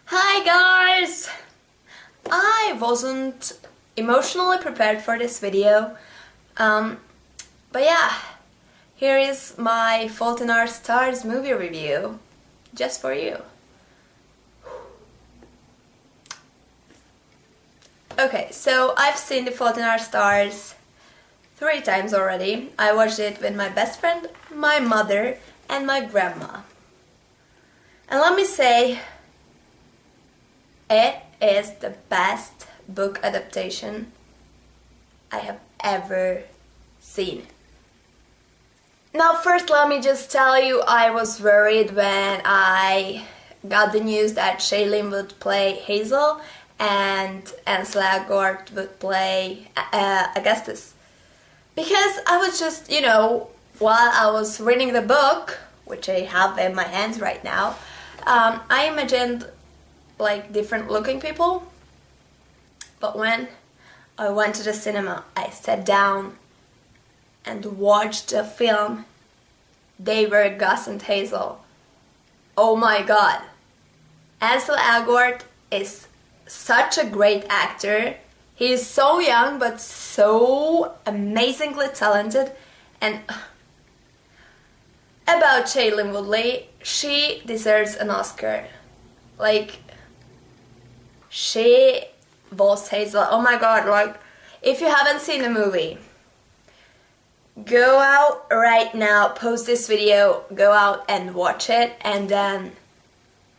Hi guys! I wasn't emotionally prepared for this video, but yeah, here is my Fault in Our Stars movie review, just for you. Okay, so I've seen The Fault in Our Stars 3 times already. I watched it with my best friend, my mother, and my grandma. And let me say, it is the best book adaptation I have ever seen. Now first let me just tell you, I was worried when I got the news that Shailene would play Hazel and Ansel Elgort would play Augustus. Because I was just, while I was reading the book, which I have in my hands right now, I imagined like different looking people, but when I went to the cinema, I sat down and watched the film. They were Gus and Hazel. Oh my god, Ansel Elgort is such a great actor. He is so young but so amazingly talented. And about Shailene Woodley, she deserves an Oscar. Like, she was Hazel. Oh my god, like, if you haven't seen the movie, go out right now, pause this video, go out and watch it, and then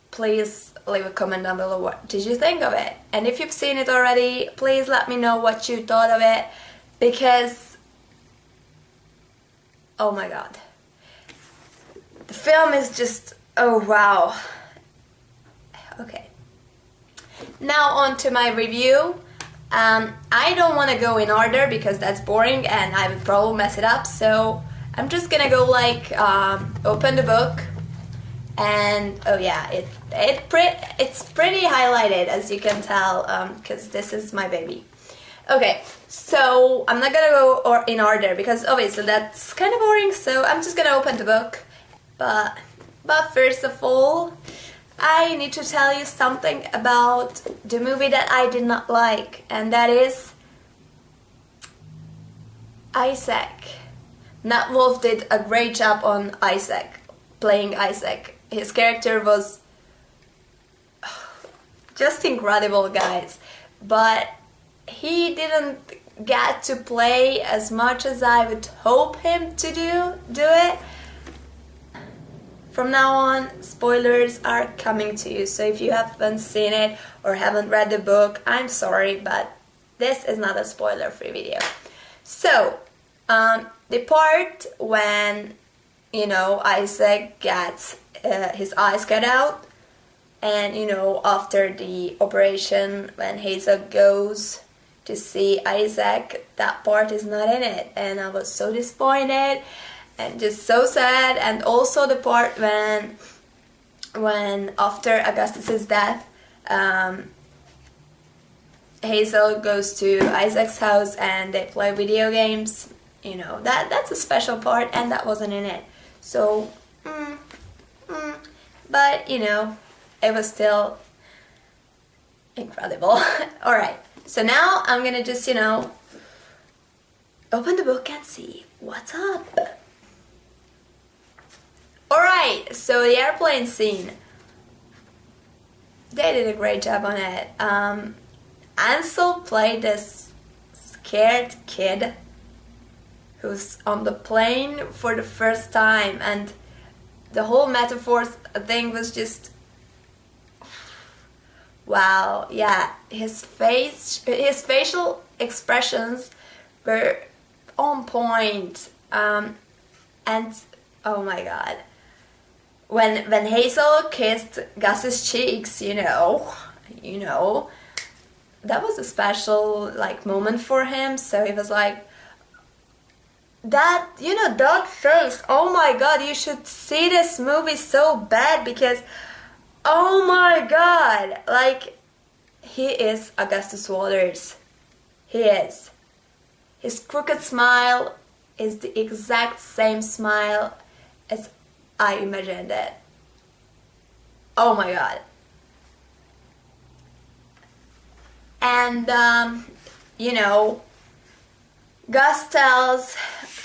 please leave a comment down below what did you think of it. And if you've seen it already, please let me know what you thought of it, because oh my god, the film is just, oh wow. Okay. Now on to my review. I don't want to go in order because that's boring and I would probably mess it up, so I'm just gonna go like open the book, and oh yeah, it's pretty highlighted, as you can tell, because this is my baby. Okay, so I'm not gonna go in order because obviously that's kind of boring, so I'm just gonna open the book. But first of all, I need to tell you something about the movie that I did not like, and that is Isaac. Nat Wolff did a great job on Isaac, playing Isaac. His character was just incredible, guys, but he didn't get to play as much as I would hope him to do it. From now on, spoilers are coming to you, so if you haven't seen it or haven't read the book, I'm sorry, but this is not a spoiler-free video. So, the part when, Isaac gets his eyes cut out, and, after the operation, when Hazel goes to see Isaac, that part is not in it, and I was so disappointed and just so sad. And also the part when after Augustus's death, Hazel goes to Isaac's house and they play video games. That's a special part, and that wasn't in it. So, but it was still incredible. Alright, so now I'm gonna just, open the book and see what's up. Alright, so the airplane scene, they did a great job on it. Ansel played this scared kid who's on the plane for the first time, and the whole metaphors thing was just wow. Yeah, his facial expressions were on point, and oh my god, when Hazel kissed Gus's cheeks, that was a special moment for him. So he was like, that that face, oh my god, you should see this movie so bad, because oh my god, he is Augustus Waters. He is. His crooked smile is the exact same smile as I imagined it. Oh my god. And, you know, Gus tells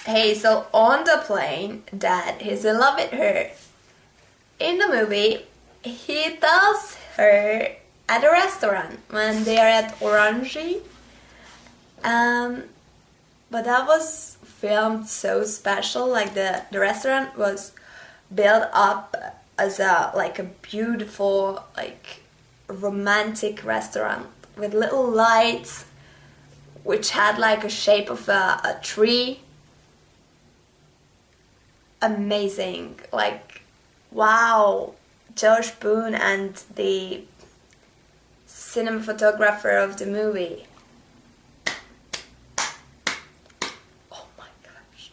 Hazel on the plane that he's in love with her. In the movie, he tells her at a restaurant when they are at Orange. But that was filmed so special. Like the restaurant was built up as a beautiful, like, romantic restaurant with little lights which had like a shape of a tree. Amazing. Like, wow. Josh Boone and the cinematographer of the movie. Oh my gosh.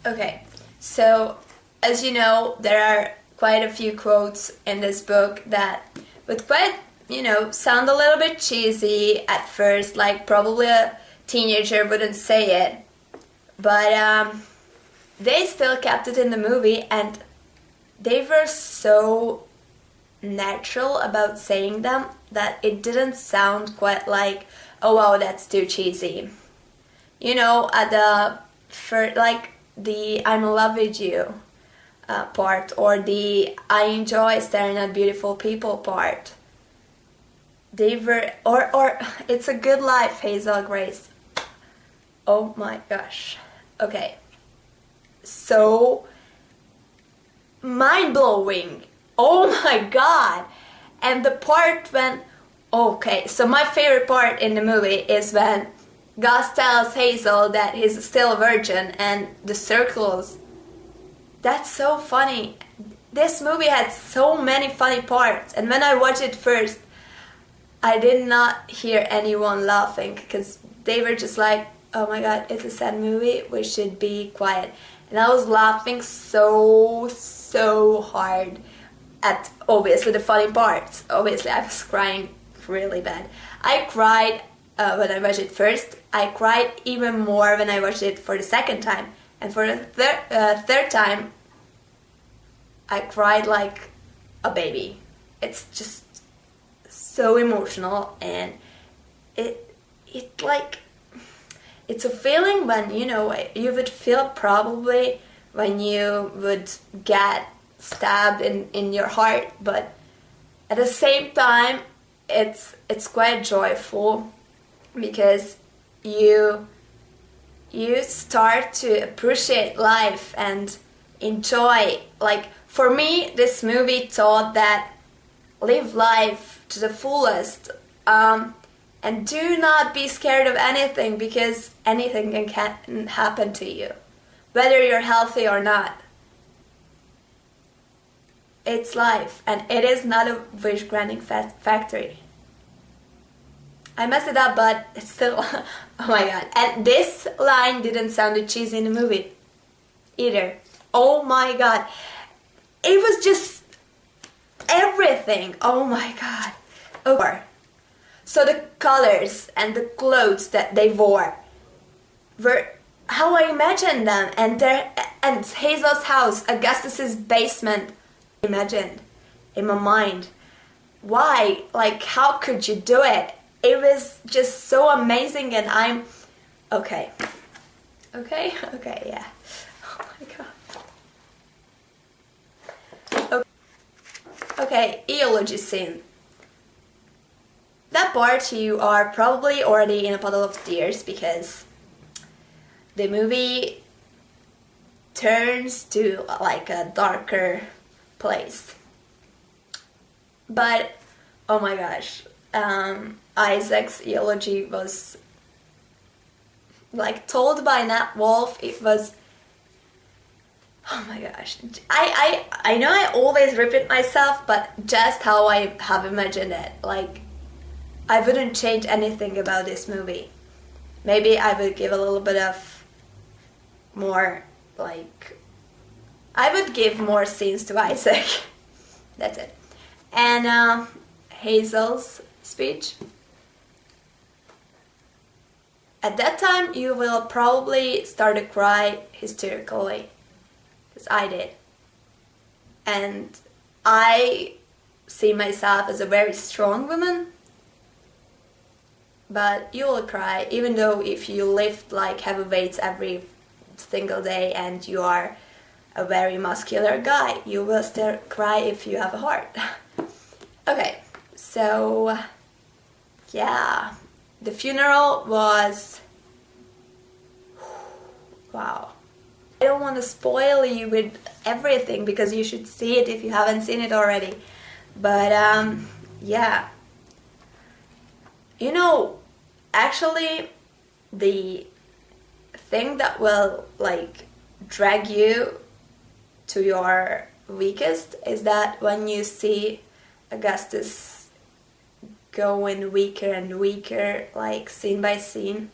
Okay, so as you know, there are quite a few quotes in this book that would quite, sound a little bit cheesy at first, like probably a teenager wouldn't say it. But they still kept it in the movie, and they were so natural about saying them that it didn't sound quite like, oh wow, that's too cheesy. At the I'm in love with you part, or the I enjoy staring at beautiful people part. They were, or It's a Good Life, Hazel Grace. Oh my gosh. Okay. So mind-blowing. Oh my god. And the part when, okay, so my favorite part in the movie is when Gus tells Hazel that he's still a virgin, and the circles. That's so funny. This movie had so many funny parts, and when I watched it first, I did not hear anyone laughing, because they were just like, oh my god, it's a sad movie, we should be quiet. And I was laughing so hard at, obviously, the funny parts. Obviously, I was crying really bad. I cried when I watched it first. I cried even more when I watched it for the second time. And for the third time, I cried like a baby. It's just so emotional, and it's a feeling when, you would feel probably when you would get stabbed in your heart, but at the same time, it's quite joyful, because you start to appreciate life and enjoy. Like, for me, this movie taught that live life to the fullest, and do not be scared of anything, because anything can happen to you, whether you're healthy or not. It's life, and it is not a wish granting factory. I messed it up, but it's still, oh my god. And this line didn't sound cheesy in the movie either. Oh my god. It was just everything. Oh my god. Okay. So the colors and the clothes that they wore were how I imagined them, and Hazel's house, Augustus's basement, imagined in my mind. Why? Like, how could you do it? It was just so amazing, and I'm okay, yeah. Oh my god. Okay, eulogy scene. That part you are probably already in a puddle of tears, because the movie turns to like a darker place. But oh my gosh, Isaac's eulogy was like told by Nat Wolff. It was, oh my gosh, I know I always repeat myself, but just how I have imagined it, like, I wouldn't change anything about this movie. Maybe I would give a little bit of more, like, I would give more scenes to Isaac. That's it. And Hazel's speech. At that time, you will probably start to cry hysterically, because I did. And I see myself as a very strong woman. But you will cry, even though if you lift like heavy weights every single day and you are a very muscular guy, you will still cry if you have a heart. Okay, so yeah, the funeral was, wow. I don't want to spoil you with everything because you should see it if you haven't seen it already. But yeah, you know, actually the thing that will like drag you to your weakest is that when you see Augustus going weaker and weaker, like scene by scene,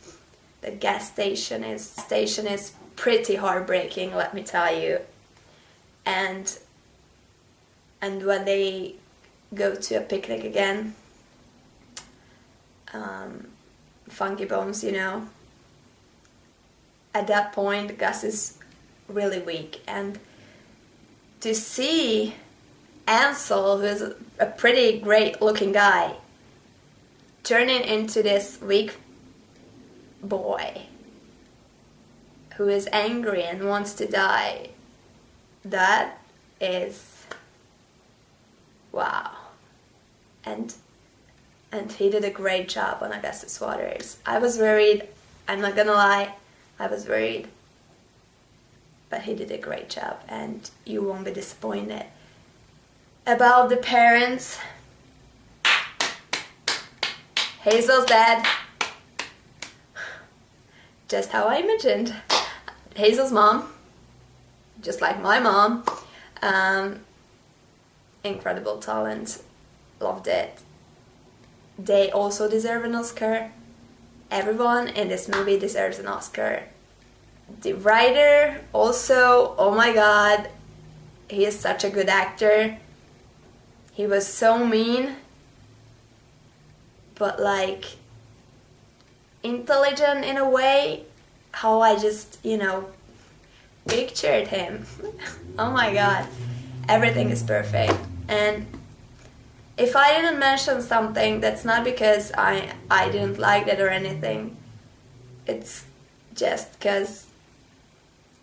the gas station is pretty heartbreaking, let me tell you. And when they go to a picnic again, Funky Bones, you know, at that point Gus is really weak, and to see Ansel, who is a pretty great looking guy, turning into this weak boy who is angry and wants to die, that is wow. And he did a great job on Augustus Waters. I was worried, I'm not gonna lie, I was worried, but he did a great job and you won't be disappointed. About the parents, Hazel's dead, just how I imagined. Hazel's mom, just like my mom, incredible talent, loved it. They also deserve an Oscar. Everyone in this movie deserves an Oscar. The writer also, oh my god, he is such a good actor. He was so mean, but like intelligent in a way, how I just, you know, pictured him. Oh my god, everything is perfect. And if I didn't mention something, that's not because I didn't like it or anything. It's just because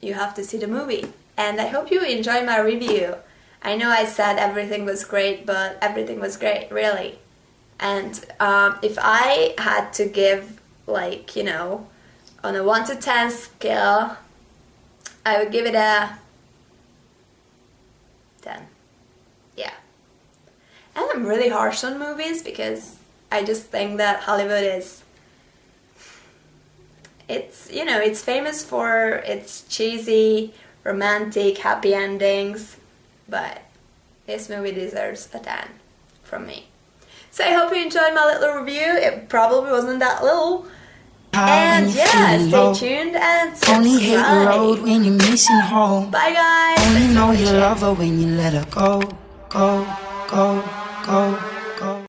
you have to see the movie. And I hope you enjoy my review. I know I said everything was great, but everything was great, really. And if I had to give, like, you know, on a 1 to 10 scale, I would give it a 10. Yeah. And I'm really harsh on movies because I just think that Hollywood is, it's, you know, it's famous for its cheesy, romantic, happy endings, but this movie deserves a 10 from me. So I hope you enjoyed my little review. It probably wasn't that little. And yeah, stay tuned and subscribe. Only hit the road when you're missing home. Bye guys. Only know you love her when you let her go, go, go, go.